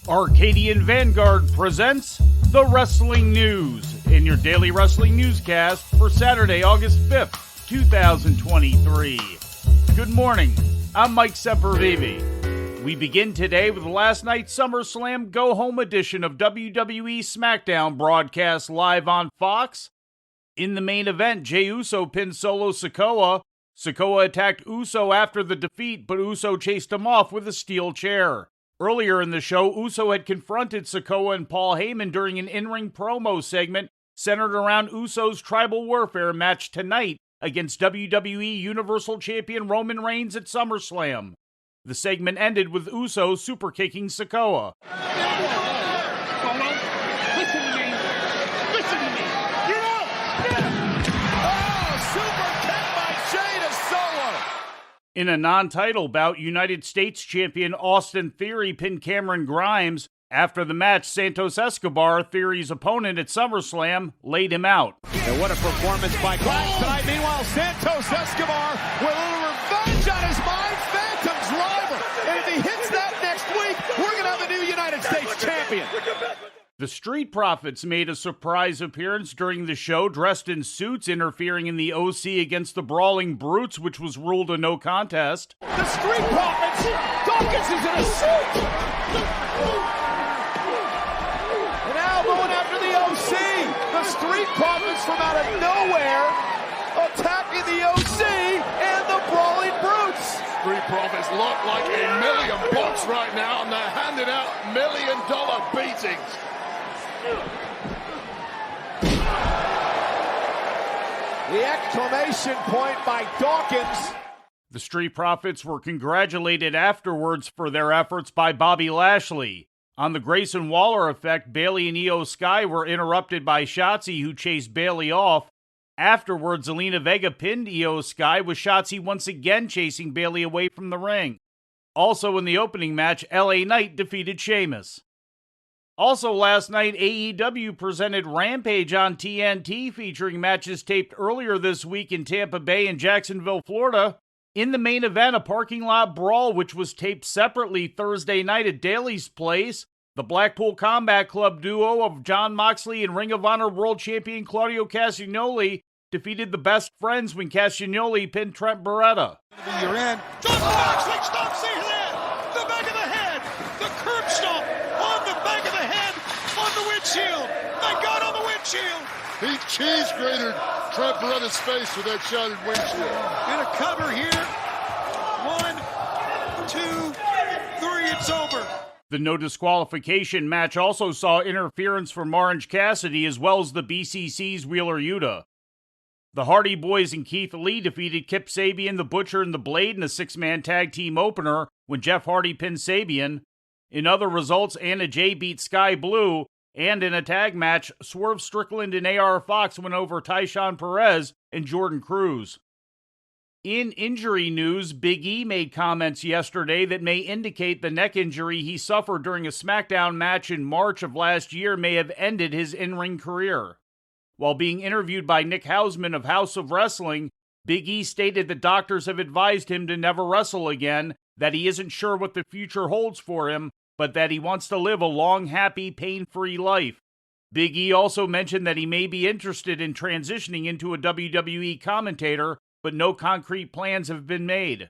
Arcadian Vanguard presents the Wrestling News in your daily wrestling newscast for Saturday, August 5th, 2023. Good morning, I'm Mike Sempervive. We begin today with last night's SummerSlam Go-Home edition of WWE Smackdown broadcast live on Fox. In the main event, Jey Uso pinned Solo Sikoa. Sikoa attacked Uso after the defeat, but Uso chased him off with a steel chair. Earlier in the show, Uso had confronted Sikoa and Paul Heyman during an in-ring promo segment centered around Uso's Tribal Warfare match tonight against WWE Universal Champion Roman Reigns at SummerSlam. The segment ended with Uso super-kicking Sikoa. In a non-title bout, United States champion Austin Theory pinned Cameron Grimes. After the match, Santos Escobar, Theory's opponent at SummerSlam, laid him out. And what a performance by Grimes tonight. Meanwhile, Santos Escobar with a little revenge on his mind. Phantom's rival. And if he hits that next week, we're going to have a new United States champion. The Street Profits made a surprise appearance during the show, dressed in suits, interfering in the OC against the Brawling Brutes, which was ruled a no contest. The Street Profits! Dawkins is in a suit! And now going after the OC! The Street Profits from out of nowhere attacking the OC and the Brawling Brutes! Street Profits look like $1 million right now, and they're handing out $1 million beatings. The exclamation point by Dawkins. The Street Profits were congratulated afterwards for their efforts by Bobby Lashley. On the Grayson Waller effect, Bayley and Io Sky were interrupted by Shotzi, who chased Bayley off. Afterwards, Zelina Vega pinned Io Sky, with Shotzi once again chasing Bayley away from the ring. Also in the opening match, LA Knight defeated Sheamus. Also last night, AEW presented Rampage on TNT, featuring matches taped earlier this week in Tampa Bay and Jacksonville, Florida. In the main event, a parking lot brawl, which was taped separately Thursday night at Daly's Place. The Blackpool Combat Club duo of Jon Moxley and Ring of Honor World Champion Claudio Castagnoli defeated the Best Friends when Castagnoli pinned Trent Beretta. You're in. Jon Moxley stomps the head, the back of the head, the curb stomp on the back of the head, on the windshield. Thank God on the windshield. He cheese grated Trent Beretta's face with that shattered windshield. And a cover here. 1, 2, 3, it's over. The no disqualification match also saw interference from Orange Cassidy as well as the BCC's Wheeler Yuta. The Hardy Boys and Keith Lee defeated Kip Sabian, the Butcher, and the Blade in a 6-man tag team opener when Jeff Hardy pinned Sabian. In other results, Anna Jay beat Sky Blue, and in a tag match, Swerve Strickland and AR Fox went over Tyshawn Perez and Jordan Cruz. In injury news, Big E made comments yesterday that may indicate the neck injury he suffered during a SmackDown match in March of last year may have ended his in-ring career. While being interviewed by Nick Hausman of House of Wrestling, Big E stated that doctors have advised him to never wrestle again, that he isn't sure what the future holds for him, but that he wants to live a long, happy, pain-free life. Big E also mentioned that he may be interested in transitioning into a WWE commentator, but no concrete plans have been made.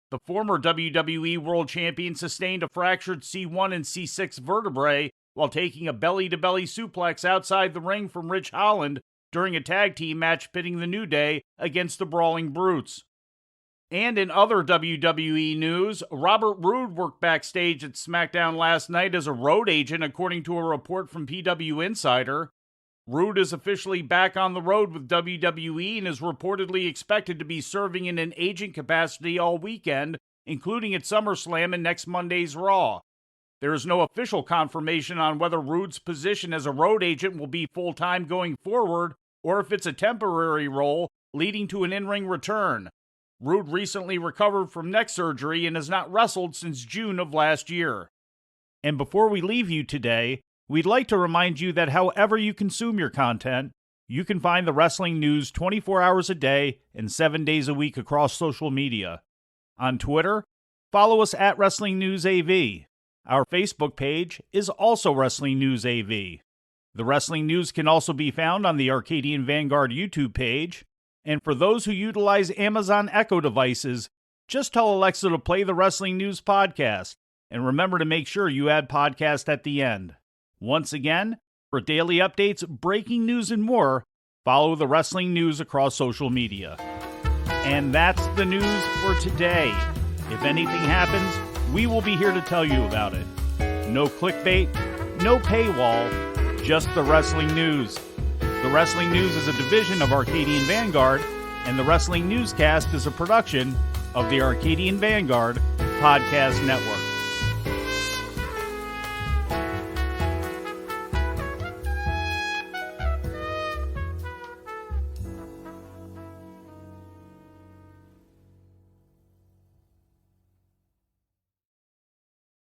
The former WWE World Champion sustained a fractured C1 and C6 vertebrae while taking a belly-to-belly suplex outside the ring from Rich Holland during a tag team match pitting the New Day against the Brawling Brutes. And in other WWE news, Robert Roode worked backstage at SmackDown last night as a road agent, according to a report from PW Insider. Roode is officially back on the road with WWE and is reportedly expected to be serving in an agent capacity all weekend, including at SummerSlam and next Monday's Raw. There is no official confirmation on whether Roode's position as a road agent will be full-time going forward, or if it's a temporary role leading to an in-ring return. Roode recently recovered from neck surgery and has not wrestled since June of last year. And before we leave you today, we'd like to remind you that however you consume your content, you can find the wrestling news 24 hours a day and 7 days a week across social media. On Twitter, follow us at Wrestling News AV. Our Facebook page is also Wrestling News AV. The Wrestling News can also be found on the Arcadian Vanguard YouTube page. And for those who utilize Amazon Echo devices, just tell Alexa to play the Wrestling News podcast. And remember to make sure you add podcast at the end. Once again, for daily updates, breaking news, and more, follow the Wrestling News across social media. And that's the news for today. If anything happens, we will be here to tell you about it. No clickbait, no paywall, just the Wrestling News. The Wrestling News is a division of Arcadian Vanguard, and the Wrestling Newscast is a production of the Arcadian Vanguard Podcast Network.